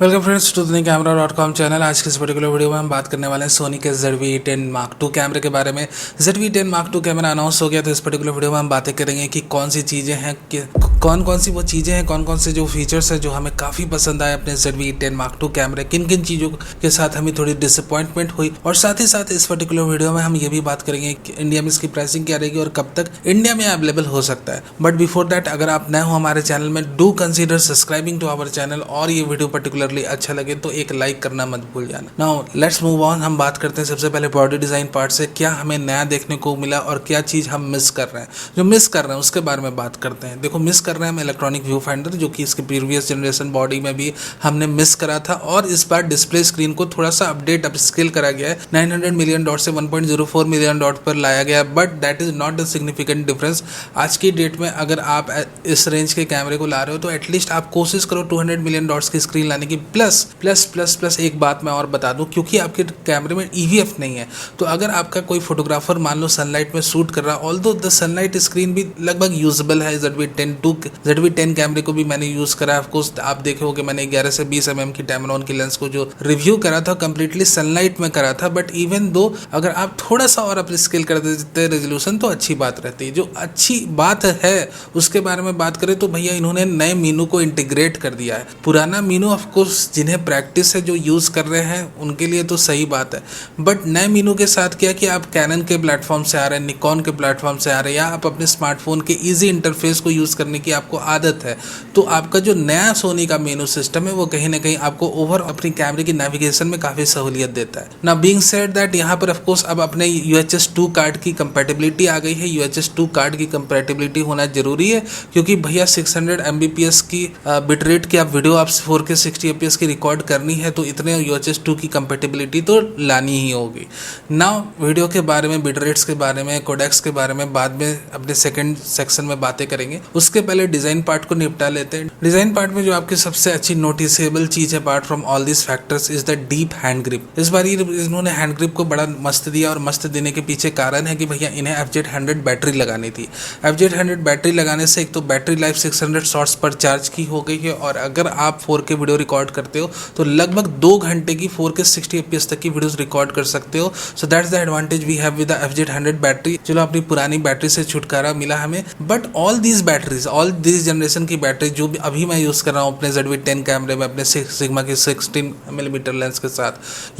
Welcome friends to the camera channel. आज के इस पर्टिकुलर वीडियो में हम बात करने वाले हैं सोनी के ZV-10 Mark II कैमरे के बारे में। ZV-10 Mark II camera announce हो गया, तो इस पर्टिकुलर वीडियो में हम बातें करेंगे कि कौन सी चीज़ें हैं, कि कौन कौन सी वो चीज़ें हैं, कौन कौन से जो फीचर्स हैं जो हमें काफ़ी पसंद आए अपने ZV-10 Mark II कैमरे, किन किन चीज़ों के साथ हमें थोड़ी डिसअपॉइंटमेंट हुई, और साथ ही साथ इस पर्टिकुलर वीडियो में हम ये भी बात करेंगे कि इंडिया में इसकी प्राइसिंग क्या रहेगी और कब तक इंडिया में अवेलेबल हो सकता है। बट बिफोर दैट, अगर आप नए हो हमारे चैनल में, do consider subscribing to our channel, और ये वीडियो पर्टिकुलरली अच्छा लगे तो एक लाइक करना मत भूल जाना। Now let's move on. हम बात करते हैं सबसे पहले बॉडी डिजाइन पार्ट से, क्या हमें नया देखने को मिला और क्या चीज़ हम मिस कर रहे हैं। जो मिस कर रहे हैं उसके बारे में बात करते हैं। देखो, मिस कर रहे हैं हम इलेक्ट्रॉनिक व्यू फाइंडर, जो कि इसके प्रीवियस जनरेशन बॉडी में भी हमने मिस करा था, और इस बार डिस्प्ले स्क्रीन को थोड़ा सा अपडेट स्केल करा गया है। 900 मिलियन डॉट से 1.04 मिलियन डॉट पर लाया गया है, but that is not the significant difference. आज की डेट में अगर आप इस रेंज के कैमरे को ला रहे हो तो एटलीस्ट आप कोशिश करो 200 मिलियन डॉट्स की स्क्रीन लाने की। प्लस प्लस प्लस प्लस एक बात मैं और बता दूं, क्योंकि आपके कैमरे में EVF नहीं है, तो अगर आपका कोई फोटोग्राफर मान लो सनलाइट में शूट कर रहा है, ऑल्दो द सनलाइट स्क्रीन भी लगभग यूजेबल है। ZV-10 कैमरे को भी मैंने यूज करा है। ऑफकोर्स आप देखे हो कि मैंने 11 से 20 mm की टैमरॉन की लेंस को जो रिव्यू करा था कंप्लीटली सनलाइट में करा था। बट इवन दो अगर आप थोड़ा सा और स्केल कर देते रेजोल्यूशन तो अच्छी बात रहती है। जो अच्छी बात है उसके बारे में बात करें तो भैया इन्होंने नए मीनू को इंटीग्रेट कर दिया है। पुराना मीनू ऑफकोर्स जिन्हें प्रैक्टिस है, जो यूज कर रहे हैं, उनके लिए तो सही बात है, बट नए मीनू के साथ क्या कि आप कैनन के प्लेटफॉर्म से आ रहे हैं, निकॉन के प्लेटफॉर्म से आ रहे हैं, या आप अपने स्मार्टफोन के इजी इंटरफेस को यूज करने की आपको आदत है, तो आपका जो नया सोनी का मेनू सिस्टम है वो कहीं ना कहीं आपको ओवर अपनी कैमरे की नेविगेशन में काफी सहूलियत देता है। ना बीइंग सेड दैट, यहाँ पर ऑफकोर्स अब अपने UHS 2 कार्ड की कंपेटेबिलिटी आ गई है। UHS 2 कार्ड की कंपेटेबिलिटी होना जरूरी है, क्योंकि भैया 600 Mbps की बिटरेट की आप वीडियो आप 4K 60 fps की रिकॉर्ड करनी है, तो इतने UHS 2 की कंपेटेबिलिटी तो लानी ही होगी। नाउ वीडियो के बारे में, बिट रेट्स के बारे में, कोडेक्स के बारे में बाद में अपने सेकंड सेक्शन में बातें करेंगे। उसके पहले डिजाइन पार्ट को निपटा लेते हैं। डिजाइन पार्ट में जो आपकी सबसे अच्छी नोटिसेबल चीज है apart from all this factors is the deep hand grip. इस बार इन्होंने हैंड ग्रिप को बड़ा मस्त दिया, और मस्त देने के पीछे कारण है कि भैया इन्हें FZ100 बैटरी लगानी थी। FZ100 बैटरी लगाने से एक तो बैटरी लाइफ 600 शॉट्स पर चार्ज की हो गई है, और अगर आप 4K वीडियो रिकॉर्ड करते हो तो लगभग 2 घंटे की 4K 60 fps तक की वीडियोस रिकॉर्ड कर सकते हो। So that's the advantage we have with the FZ100 battery. चलो अपनी पुरानी बैटरी से छुटकारा मिला हमें, but all these batteries, all this generation की बैटरी जो भी अभी मैं यूज कर रहा हूँ अपने ZV-10 कैमरे में, अपने सिग्मा के 16mm लेंस के साथ,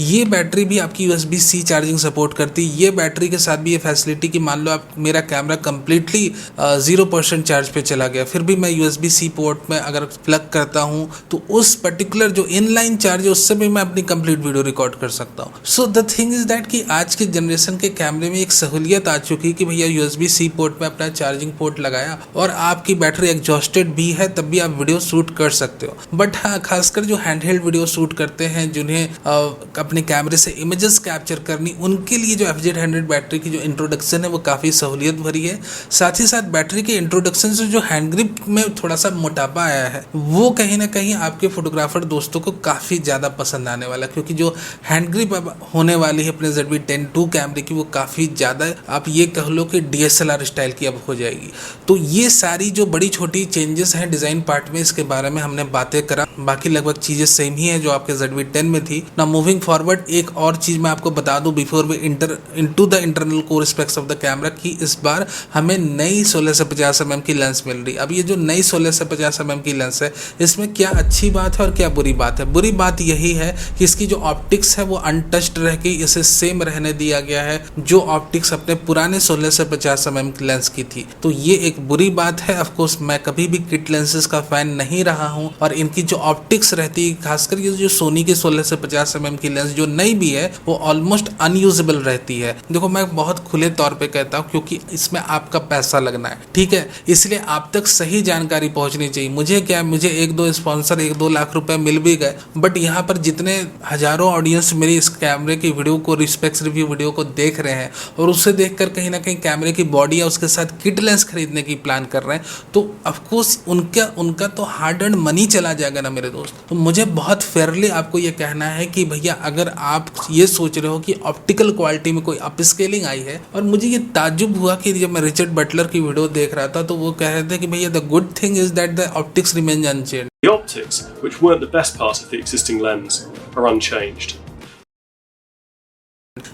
ये बैटरी भी आपकी USB-C चार्जिंग सपोर्ट करती है। ये बैटरी के साथ भी ये फैसिलिटी कि मान लो आप मेरा कैमरा कंप्लीटली 0% चार्ज पे चला गया, फिर भी मैं USB-C पोर्ट में अगर प्लग करता हूँ तो उस पर्टिकुलर जो इनलाइन चार्ज है उससे भी मैं अपनी कंप्लीट वीडियो रिकॉर्ड कर सकता हूँ। सो द थिंग इज दैट कि आज के जनरेशन के कैमरे में एक सहूलियत आ चुकी है कि भैया USB-C पोर्ट में अपना चार्जिंग पोर्ट लगाया और आपकी बैटरी एग्जॉस्टेड भी है, तब भी आप वीडियो शूट कर सकते हो। बट हाँ, खासकर जो हैंडहेल्ड वीडियो शूट करते हैं, जिन्हें अपने कैमरे से इमेजेस कैप्चर करनी, उनके लिए जो FZ100 बैटरी की जो इंट्रोडक्शन है वो काफ़ी सहूलियत भरी है। साथ ही साथ बैटरी के इंट्रोडक्शन से जो हैंड ग्रिप में थोड़ा सा मोटापा आया है वो कहीं ना कहीं आपके फोटोग्राफर दोस्तों को काफ़ी ज़्यादा पसंद आने वाला है, क्योंकि जो हैंड ग्रिप अब होने वाली है अपने ZV-10 II कैमरे की वो काफ़ी ज़्यादा, आप ये कह लो कि DSLR स्टाइल की अब हो जाएगी। तो ये सारी जो बड़ी छोटी चेंजेस हैं डिज़ाइन पार्ट में, इसके बारे में हमने बातें करा। बाकी लगभग चीज़ें सेम ही है जो आपके ZV-10 में थी ना। मूविंग फॉरवर्ड, एक और चीज़ मैं आपको बता दूं before we enter into the internal core specs of the camera, की इस बार हमें नई 16 से 50 mm की लेंस मिल रही। अब ये जो नई 16 से 50 mm की लेंस है, इसमें क्या अच्छी बात है और क्या बुरी बात है। बुरी बात यही है कि इसकी जो ऑप्टिक्स है वो अनटच्ड रह के इसे सेम रहने दिया गया है जो ऑप्टिक्स अपने पुराने 16 से 50 mm की लेंस की थी। तो ये एक बुरी बात है। ऑफकोर्स मैं कभी भी किट लेंसेज का फैन नहीं रहा हूँ, और इनकी जो ऑप्टिक्स रहती है, खासकर ये जो सोनी की 16 से 50 mm की लेंस जो नई भी है वो ऑलमोस्ट अनयूजेबल रहती है। देखो, मैं बहुत खुले तौर पे कहता हूँ, क्योंकि इसमें आपका पैसा लगना है, ठीक है, इसलिए आप तक सही जानकारी पहुंचनी चाहिए। मुझे क्या, मुझे 1-2 स्पॉन्सर 1-2 लाख रुपए मिल भी गए, बट यहाँ पर जितने हजारों ऑडियंस मेरी इस कैमरे की वीडियो को, रिस्पेक्स रिव्यू वीडियो को देख रहे हैं, और उससे देखकर कहीं ना कहीं कैमरे की बॉडी या उसके साथ किट लेंस खरीदने की प्लान कर रहे हैं, तो ऑफकोर्स उनका तो हार्ड अर्न मनी चला जाएगा ना मेरे दोस्त। तो मुझे बहुत फेयरली आपको ये कहना है कि भैया अगर आप ये सोच रहे हो कि ऑप्टिकल क्वालिटी में कोई अपस्केलिंग आई है, और मुझे ये ताज्जुब हुआ कि जब मैं रिचर्ड बटलर की वीडियो देख रहा था तो वो कह रहे थे कि भैया the good thing is that the optics remain unchanged. The optics, which weren't the best part of the existing lens, are unchanged.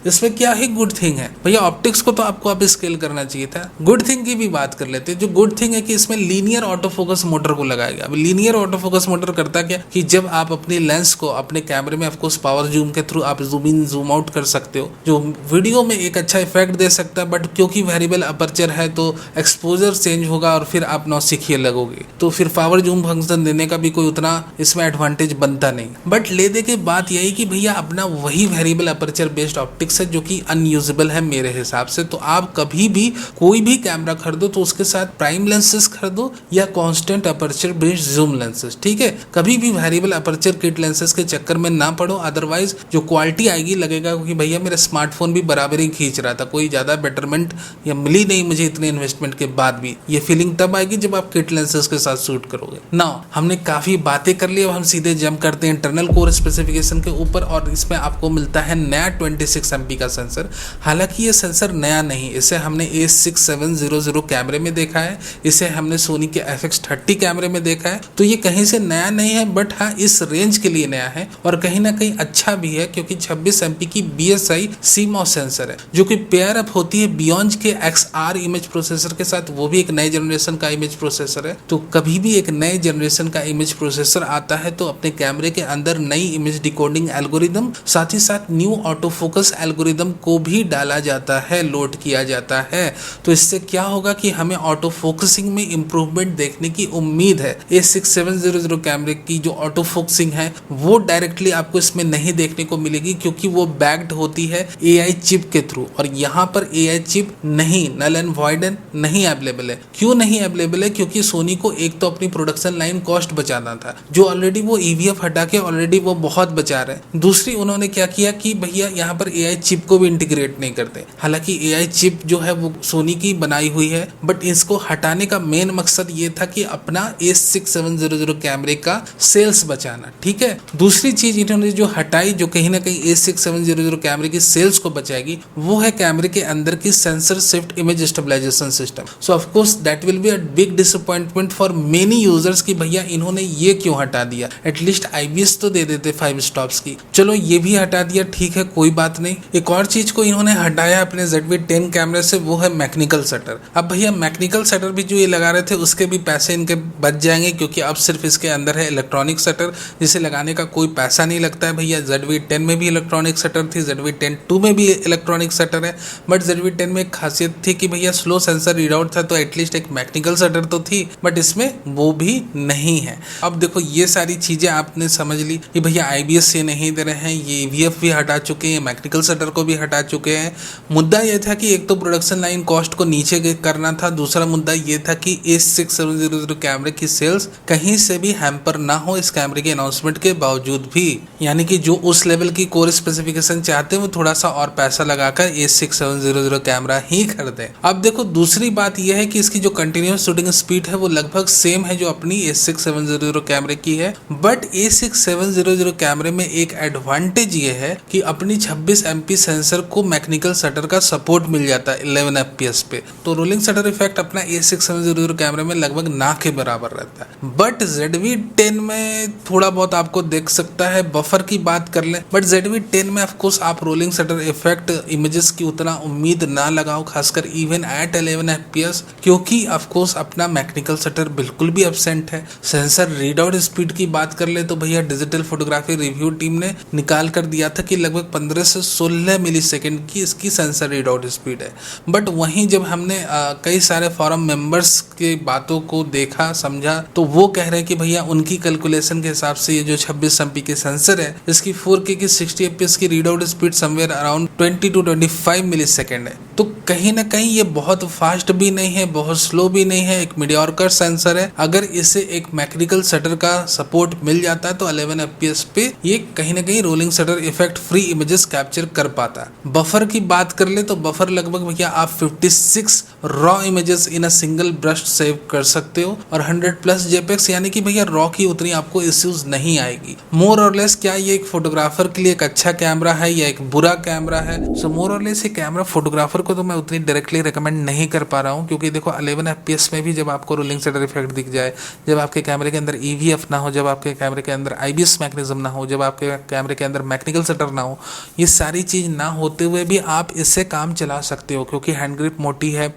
इसमें क्या ही गुड थिंग है भैया, ऑप्टिक्स को तो आपको अब स्केल करना चाहिए था। गुड थिंग की भी बात कर लेते हैं। जो गुड थिंग है कि इसमें लीनियर ऑटो फोकस मोटर को लगाया गया। अब लीनियर ऑटो फोकस मोटर करता क्या कि जब आप अपनी लेंस को अपने कैमरे में ऑफकोर्स पावर जूम के थ्रू आप जूम इन जूम आउट कर सकते हो, जो वीडियो में एक अच्छा इफेक्ट दे सकता है, बट क्योंकि वेरिएबल अपर्चर है तो एक्सपोजर चेंज होगा और फिर आप नौसिखिए लगोगे, तो फिर पावर जूम फंक्शन देने का भी कोई उतना इसमें एडवांटेज बनता नहीं। बट ले दे के बात यही कि भैया अपना वही वेरिएबल अपर्चर बेस्ड ऑप्टिक्स है जो कि अनयूजेबल है मेरे हिसाब से। तो आप कभी भी कोई भी कैमरा खरीदो तो उसके साथ प्राइम लेंसेज खरीदो या constant aperture based zoom lenses, ठीक है। कभी भी वेरिएबल अपर्चर किट लेंसेज के चक्कर में ना पड़ो, अदरवाइज जो क्वालिटी आएगी लगेगा कि भैया मेरा स्मार्टफोन भी बराबर ही खींच रहा था, कोई ज्यादा बेटरमेंट या मिली नहीं मुझे इतने इन्वेस्टमेंट के बाद भी। ये फीलिंग तब आएगी जब आप किट लेंसेज के साथ शूट करोगे। नाउ हमने काफी बातें कर ली, अब हम सीधे जंप करते हैं इंटरनल कोर स्पेसिफिकेशन के ऊपर, और इसमें आपको मिलता है नया 26 MP का सेंसर। हालांकि ये सेंसर नया नहीं, इसे हमने A6700 कैमरे में देखा है, इसे हमने सोनी के FX30 कैमरे में देखा है, तो ये कहीं से नया नहीं है, बट हाँ इस रेंज के लिए नया है और कहीं ना कहीं अच्छा भी है, क्योंकि 26 MP की BSI CMOS सेंसर है जो कि पेयर अप होती है बियॉन्ज के XR इमेज प्रोसेसर के साथ, वो भी एक नए जनरेशन का इमेज प्रोसेसर है। तो कभी भी एक नए जनरेशन का इमेज प्रोसेसर आता है तो अपने कैमरे के अंदर नई इमेज डिकोडिंग एल्गोरिदम, साथ ही साथ न्यू ऑटो फोकस एल्गोरिदम को भी डाला जाता है, लोड किया जाता है। तो इससे क्या होगा कि हमें ऑटो फोकसिंग में इंप्रूवमेंट देखने की उम्मीद है। A6700 कैमरे की जो ऑटो फोकसिंग है वो डायरेक्टली आपको इसमें नहीं देखने को मिलेगी, क्योंकि वो बैक्ड होती है AI चिप के थ्रू, और यहाँ पर AI चिप नहीं, नल एंड वॉइड नहीं अवेलेबल है। क्यों नहीं अवेलेबल है? क्योंकि सोनी को एक तो अपनी प्रोडक्शन लाइन कॉस्ट बचाना था, जो ऑलरेडी वो EVF हटा के ऑलरेडी वो बहुत बचा रहे हैं। दूसरी उन्होंने क्या किया कि भैया यहाँ पर AI चिप को भी इंटीग्रेट नहीं करते। हालांकि AI चिप जो है वो सोनी की बनाई हुई है, बट इसको हटाने का मेन मकसद ये था कि अपना A6700 कैमरे का सेल्स बचाना, ठीक है। दूसरी चीज इन्होंने जो हटाई, जो कहीं ना कहीं A6700 कैमरे की सेल्स को बचाएगी, वो है कैमरे के अंदर की sensor shift image stabilisation system. So of course that will be a big disappointment for many users कि भैया इन्होंने ये क्यों हटा दिया। एटलीस्ट IBS तो दे देते 5 स्टॉप्स की, चलो ये भी हटा दिया, ठीक है कोई बात नहीं। एक और चीज को इन्होंने हटाया अपने ZV-10 कैमरे से, वो है मैकेनिकल शटर। अब भैया मैकेनिकल शटर भी जो ये लगा रहे थे उसके भी पैसे इनके बच जाएंगे, क्योंकि अब सिर्फ इसके अंदर है इलेक्ट्रॉनिक शटर, जिसे लगाने का कोई पैसा नहीं लगता है। भैया ZV-10 में भी इलेक्ट्रॉनिक शटर थी, ZV-10 में भी इलेक्ट्रॉनिक शटर है, बट ZV-10 में एक खासियत थी कि भैया स्लो सेंसर रीडआउट था, तो एटलीस्ट एक मैकेनिकल शटर तो थी, बट इसमें वो भी नहीं है। अब देखो ये सारी चीजें आपने समझ ली कि भैया IBS ये नहीं दे रहे हैं, ये EVF भी हटा चुके हैं, मैकेनिकल शटर को भी हटा चुके हैं। मुद्दा यह था कि एक तो प्रोडक्शन लाइन कॉस्ट को नीचे करना था, दूसरा मुद्दा यह था कि A6700 कैमरे की सेल्स कहीं से भी हैम्पर ना हो इस कैमरे के अनाउंसमेंट के बावजूद भी, यानी कि जो उस लेवल की कोर स्पेसिफिकेशन चाहते हैं वो थोड़ा सा और पैसा लगाकर A6700 कैमरा ही खरीदें। अब देखो दूसरी बात यह है कि इसकी जो कंटिन्यूअस शूटिंग स्पीड है वो लगभग सेम है जो अपनी A6700 कैमरे की है, बट A6700 कैमरे में एक एडवांटेज ये है कि अपनी 26 MP सेंसर को मैकेनिकल शटर का सपोर्ट मिल जाता है 11 FPS पे, तो रोलिंग शटर इफेक्ट अपना A6700 कैमरे में लगभग ना के बराबर रहता है। बट ZV-10 में थोड़ा बहुत आपको देख सकता है। बफर की बात कर लें, बट ZV-10 में ऑफकोर्स आप रोलिंग शटर इफेक्ट इमेजेस की उतना उम्मीद ना लगाओ, खासकर इवन एट 11 FPS, क्योंकि ऑफकोर्स अपना मैकेनिकल शटर बिल्कुल भी एब्सेंट है। सेंसर रीडआउट स्पीड की बात कर ले तो भैया डिजिटल फोटोग्राफी रिव्यू टीम ने निकाल कर दिया था कि लगभग 15 से 16 मिलीसेकंड की इसकी सेंसर रीडआउट स्पीड है। बट वहीं जब हमने कई सारे फॉरम मेंबर्स के बातों को देखा समझा, तो वो कह रहे हैं कि भैया उनकी कैलकुलेशन के हिसाब से ये जो 26 MP के सेंसर है इसकी 4K की 60 FPS की readout speed somewhere around 20 to 25 millisecond है। तो कहीं ना कहीं ये बहुत फास्ट भी नहीं है, बहुत स्लो भी नहीं है, एक मीडियोकर सेंसर है। अगर इसे एक मैकेनिकल शटर का सपोर्ट मिल जाता है तो 11 FPS पे ये कहीं ना कहीं rolling shutter effect free images capture कर पाता है। बफर की बात कर ले तो बफर लगभग भैया आप 56 raw images in a single brush save कर सकते हो, और 100+ JPEGs, यानी कि भैया रॉ की उतनी आपको इश्यूज नहीं आएगी। मोर और लेस क्या ये एक फोटोग्राफर के लिए एक अच्छा कैमरा है या एक बुरा कैमरा है? सो मोर और लेस ये कैमरा फोटोग्राफर को तो मैं उतनी डायरेक्टली रिकमेंड नहीं कर पा रहा हूँ, क्योंकि देखो 11 FPS में भी जब आपको रोलिंग शटर इफेक्ट दिख जाए, जब आपके कैमरे के अंदर EVF ना हो, जब आपके कैमरे के अंदर IBS मैकेनिज्म ना हो, जब आपके कैमरे के अंदर मैकेनिकल शटर ना हो, ये सारी चीज़ ना होते हुए भी आप इससे काम चला सकते हो, क्योंकि हैंड ग्रिप मोटी है,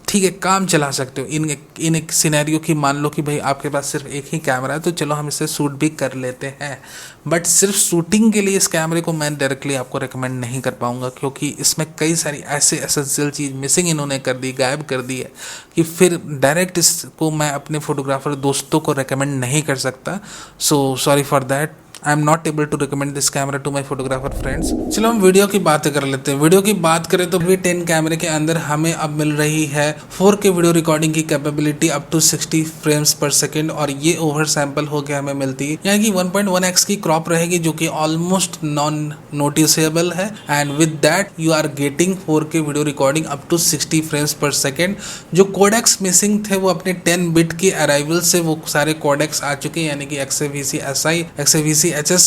ठीक है, काम चला सकते हो। इन एक सिनेरियो की मान लो कि भाई आपके पास सिर्फ एक ही कैमरा है, तो चलो हम इसे शूट भी कर लेते हैं, बट सिर्फ शूटिंग के लिए इस कैमरे को मैं डायरेक्टली आपको रिकमेंड नहीं कर पाऊंगा, क्योंकि इसमें कई सारी ऐसे एसेंशियल चीज़ मिसिंग इन्होंने कर दी, गायब कर दी है, कि फिर डायरेक्ट इसको मैं अपने फोटोग्राफर दोस्तों को रिकमेंड नहीं कर सकता। So sorry for that, I am not able to recommend this camera to my photographer friends. चलो हम वीडियो की बात कर लेते हैं। वीडियो की बात करें तो ZV-10 कैमरे के अंदर हमें अब मिल रही है 4K वीडियो रिकॉर्डिंग की capability up to 60 frames per second, और ये ओवर सैंपल होकर हमें मिलती है, यानी कि 1.1x की क्रॉप रहेगी, जो कि ऑलमोस्ट नॉन नोटिसेबल है, and with that you are getting 4K video recording up to 60 frames per second. जो कोडेक्स मिसिंग थे वो अपने 10 बिट की अराइवल से वो सारे कोडेक्स आ चुके हैं, यानी कि XAVC SI, XAVC HS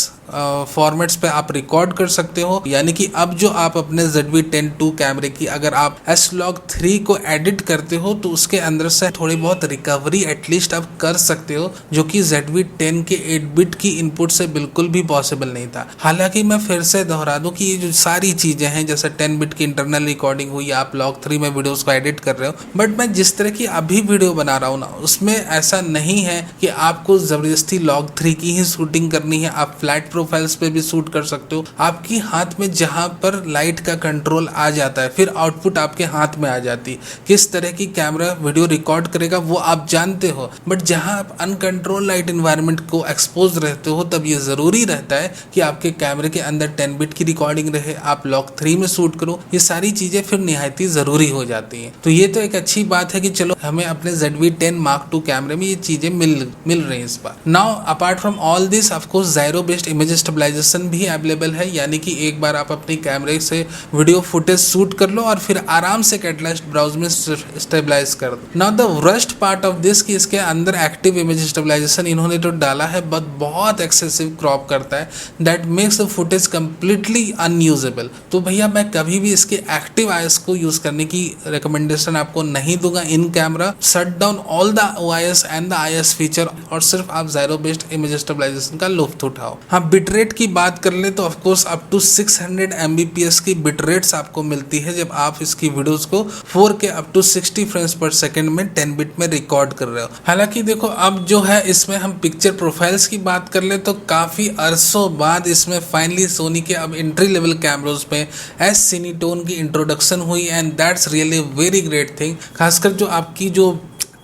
formats पे आप रिकॉर्ड कर सकते हो, यानी कि अब जो आप अपने ZV-10 II कैमरे की अगर आप S-Log3 को एडिट करते हो तो उसके अंदर से थोड़ी बहुत रिकवरी एटलीस्ट आप कर सकते हो, जो कि ZV-10 के 8 बिट की इनपुट से बिल्कुल भी पॉसिबल नहीं था। हालांकि मैं फिर से दोहरा दूं कि ये जो सारी चीजें हैं, जैसे 10 बिट की इंटरनल रिकॉर्डिंग हुई, आप Log3 में वीडियोस को एडिट कर रहे हो, बट मैं जिस तरह की अभी वीडियो बना रहा हूँ ना, उसमें ऐसा नहीं है कि आपको जबरदस्ती Log3 की ही शूटिंग करनी है। आप फ्लैट प्रोफाइल्स पे भी शूट कर सकते हो, आपकी हाथ में जहां पर लाइट का कंट्रोल आ जाता है, फिर आउटपुट आपके हाथ में आ जाती है। किस तरह की कैमरा वीडियो रिकॉर्ड करेगा वो आप जानते हो, बट जहां आप अनकंट्रोल लाइट इन्वायरमेंट को एक्सपोज रहते हो, तब ये जरूरी रहता है कि आपके कैमरे के अंदर 10 बिट की रिकॉर्डिंग रहे, आप Log3 में शूट करो। ये सारी चीजें फिर निहायत ही जरूरी हो जाती हैं। तो ये तो एक अच्छी बात है कि चलो हमें अपने ZV-10 Mark II कैमरे में ये चीजें मिल रही हैं इस बार। Now apart from all this, of course gyro based image stabilisation भी अवेलेबल है, यानी कि एक बार आप अपनी कैमरे से वीडियो फुटेज शूट कर लो और फिर आराम से कैटलाइस्ट ब्राउज में स्टेबलाइज कर दो। Now the worst part of this कि इसके अंदर एक्टिव इमेज स्टेबलाइजेशन इन्होंने तो डाला है, बट बहुत एक्सेसिव क्रॉप करता है, that makes the footage completely unusable. तो भैया मैं कभी भी इसके एक्टिव आईएस को यूज करने की रिकमेंडेशन आपको नहीं दूंगा in camera. Shut down all the OIS and the IS feature और सिर्फ आप जायरो बेस्ड इमेज स्टेबलाइजेशन का लुत्फ उठाओ। हाँ, बिटरेट की बात कर ले तो ऑफकोर्स अप टू 600 Mbps की बिटरेट्स आपको मिलती है जब आप इसकी वीडियोस को 4K अप टू 60 फ्रेम्स पर सेकंड में 10 बिट में रिकॉर्ड कर रहे हो। हालांकि देखो अब जो है इसमें हम पिक्चर प्रोफाइल्स की बात कर ले तो काफी अरसों बाद इसमें फाइनली सोनी के अब एंट्री लेवल कैमरोज में S-Cinetone की इंट्रोडक्शन हुई, and that's really very great thing. खासकर जो आपकी जो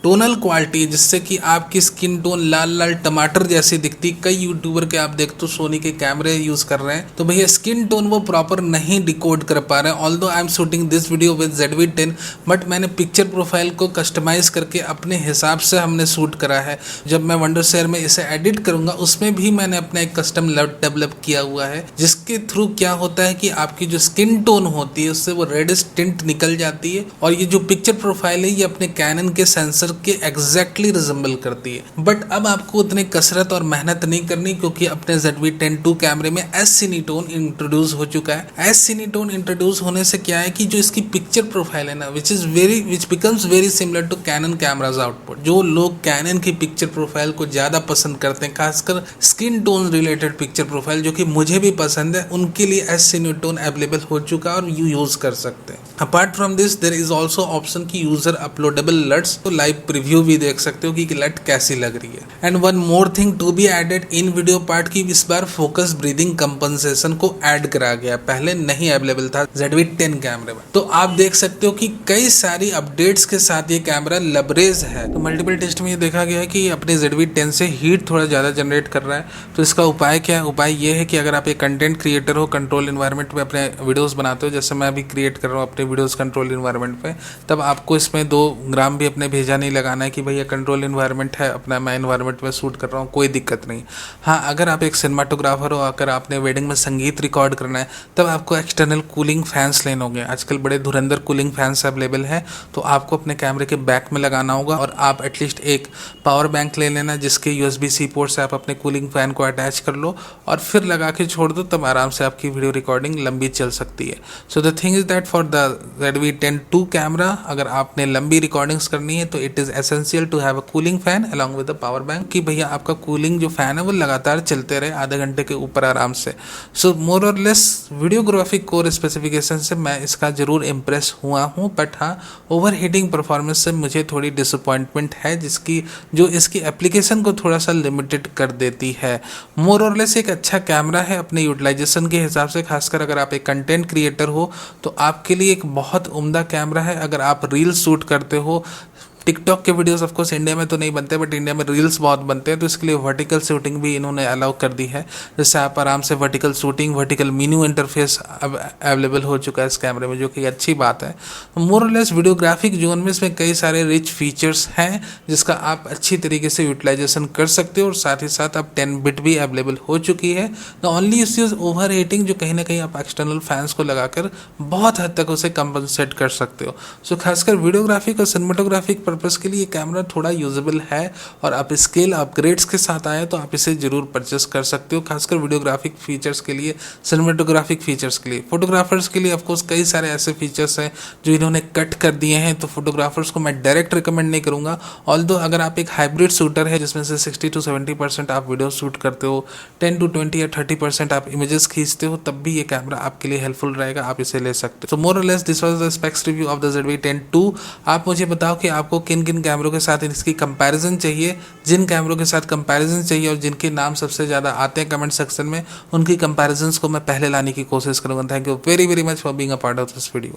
टोनल क्वालिटी, जिससे कि आपकी स्किन टोन लाल लाल टमाटर जैसी दिखती। कई यूट्यूबर के आप देखते हो सोनी के कैमरे यूज कर रहे हैं, तो भैया स्किन टोन वो प्रॉपर नहीं डिकोड कर पा रहे हैं। Although I am shooting this video with ZV-10, but मैंने पिक्चर प्रोफाइल को कस्टमाइज करके अपने हिसाब से हमने शूट करा है। जब मैं वंडरशेयर में इसे एडिट करूंगा उसमें भी मैंने अपना एक कस्टम डेवलप किया हुआ है, जिसके थ्रू क्या होता है कि आपकी जो स्किन टोन होती है उससे वो रेडिश टिंट निकल जाती है, और ये जो पिक्चर प्रोफाइल है ये अपने कैनन के सेंसर के एग्जैक्टली रिजेंबल करती है। बट अब आपको उतनी कसरत और मेहनत नहीं करनी, क्योंकि अपने ZV-10 II कैमरे में S-Cinetone इंट्रोड्यूस हो चुका है। S-Cinetone इंट्रोड्यूस होने से क्या है कि जो इसकी पिक्चर प्रोफाइल है ना, which becomes very similar to Canon cameras output. जो लोग कैनन की पिक्चर प्रोफाइल को ज्यादा पसंद करते हैं, खासकर skin tone related picture profile, जो कि मुझे भी पसंद है, उनके लिए S-Cinetone अवेलेबल हो चुका है और यूज कर सकते हैं। Apart from this there is also option की यूजर अपलोडेबल लट्स, तो लाइव प्रीव्यू भी देख सकते हो कि लट कैसी लग रही है। And one more thing to be added in video part की इस बार फोकस ब्रीदिंग कंपनसेशन को ऐड करा गया, पहले नहीं अवेलेबल था ZV-10 कैमरे में। तो आप देख सकते हो कि कई सारी अपडेट्स के साथ ये कैमरा लबरेज है। तो मल्टीपल टेस्ट में ये देखा गया है कि अपने ZV-10 से हीट थोड़ा ज्यादा जनरेट कर रहा है। तो इसका उपाय क्या है? उपाय ये है कि अगर आप एक कंटेंट क्रिएटर हो, कंट्रोल इन्वायरमेंट में अपने वीडियोस बनाते हो, जैसे मैं अभी क्रिएट कर रहा हूँ अपने वीडियोस कंट्रोल इन्वायरमेंट पे, तब आपको इसमें 2 ग्राम भी अपने भेजा नहीं नहीं लगाना है कि भैया कंट्रोल इन्वायरमेंट है, अपना मैं इन्वायरमेंट में शूट कर रहा हूँ, कोई दिक्कत नहीं। हाँ, अगर आप एक सिनेमाटोग्राफर हो, अगर आपने वेडिंग में संगीत रिकॉर्ड करना है, तब आपको एक्सटर्नल कूलिंग फैंस लेने होंगे। आजकल बड़े धुरंधर कूलिंग फैंस अवेलेबल हैं, तो आपको अपने कैमरे के बैक में लगाना होगा। और आप एटलीस्ट एक पावर बैंक ले लेना जिसके USB-C पोर्ट से आप अपने कूलिंग फैन को अटैच कर लो और फिर लगा के छोड़ दो, तब आराम से आपकी वीडियो रिकॉर्डिंग लंबी चल सकती है। So the thing is that for the ZV-10 II camera, अगर आपने लंबी रिकॉर्डिंग्स करनी है तो it is essential to have a cooling fan along with the power bank, कि भैया आपका कूलिंग जो फैन है वो लगातार चलते रहे आधे घंटे के ऊपर आराम से। सो मोर और लेस वीडियोग्राफिक कोर स्पेसिफिकेशन से मैं इसका जरूर इम्प्रेस हुआ हूँ, बट हाँ, ओवर हीटिंग परफॉर्मेंस से मुझे थोड़ी डिसअपॉइंटमेंट है, जिसकी जो इसकी एप्लीकेशन को थोड़ा सा लिमिटेड कर देती है। मोर और लेस एक अच्छा कैमरा है अपने यूटिलाइजेशन के हिसाब से, खासकर अगर आप एक कंटेंट क्रिएटर हो तो आपके लिए एक बहुत उम्दा कैमरा है। अगर आप रील शूट करते हो, टिकटॉक के वीडियोस ऑफ कोर्स इंडिया में तो नहीं बनते, बट इंडिया में रील्स बहुत बनते हैं, तो इसके लिए वर्टिकल शूटिंग भी इन्होंने अलाउ कर दी है, जिससे आप आराम से vertical shooting, vertical menu interface अब अवेलेबल हो चुका है इस कैमरे में, जो कि अच्छी बात है। मोर और लेस वीडियोग्राफिक जोन में इसमें कई सारे रिच फीचर्स हैं जिसका आप अच्छी तरीके से यूटिलाइजेशन कर सकते हो, और साथ ही साथ अब 10 बिट भी अवेलेबल हो चुकी है। The only issues over heating, जो कहीं ना कहीं आप एक्सटर्नल फैंस को लगाकर बहुत हद तक उसे कंपनसेट कर सकते हो। सो खासकर वीडियोग्राफिक और सिनेमाटोग्राफिक पर्पस के लिए कैमरा थोड़ा यूजेबल है, और आप स्केल अपग्रेड्स के साथ आए तो आप इसे जरूर परचेस कर सकते हो, खासकर वीडियोग्राफिक फीचर्स के लिए, सिनेमाटोग्राफिक फीचर्स के लिए। फोटोग्राफर्स के लिए ऑफकोर्स कई सारे ऐसे फीचर्स हैं जो इन्होंने कट कर दिए हैं, तो फोटोग्राफर्स को मैं डायरेक्ट रिकमेंड नहीं करूंगा। ऑल्दो अगर आप एक हाइब्रिड शूटर है जिसमें से 60 to 70% आप वीडियो शूट करते हो, 10 to 20 या 30% आप इमेजेस खींचते हो, तब भी ये कैमरा आपके लिए हेल्पफुल रहेगा, आप इसे ले सकते हो। सो मोर और less this was the specs review of the ZV-10 II। आप मुझे बताओ कि आपको किन किन कैमरों के साथ इसकी कंपैरिजन चाहिए, जिन कैमरों के साथ कंपैरिजन चाहिए और जिनके नाम सबसे ज़्यादा आते हैं कमेंट सेक्शन में, उनकी कंपैरिजन्स को मैं पहले लाने की कोशिश करूँगा। Thank you very very much for being a part of this video.